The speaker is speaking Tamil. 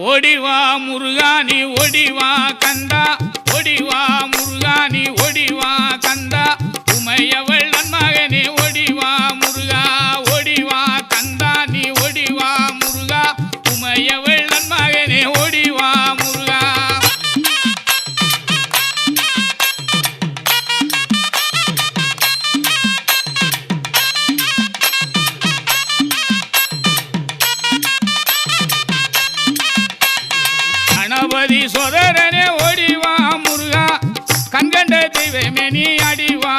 ஓடிவா முருகா நீ ஓடிவா கந்தா, ஓடிவா முருகா நீ ஓடிவா கந்தா, உமையவள் நன்மகனே ஓடிவா முருகா, ஓடிவா கந்தா நீ ஓடிவா முருகா, உமையவள் நன்மகனே ஓடிவா முருகா. கணபதி சோதரனே ஓடிவா முருகா, கண்கண்ட தெய்வமே நீ அடிவா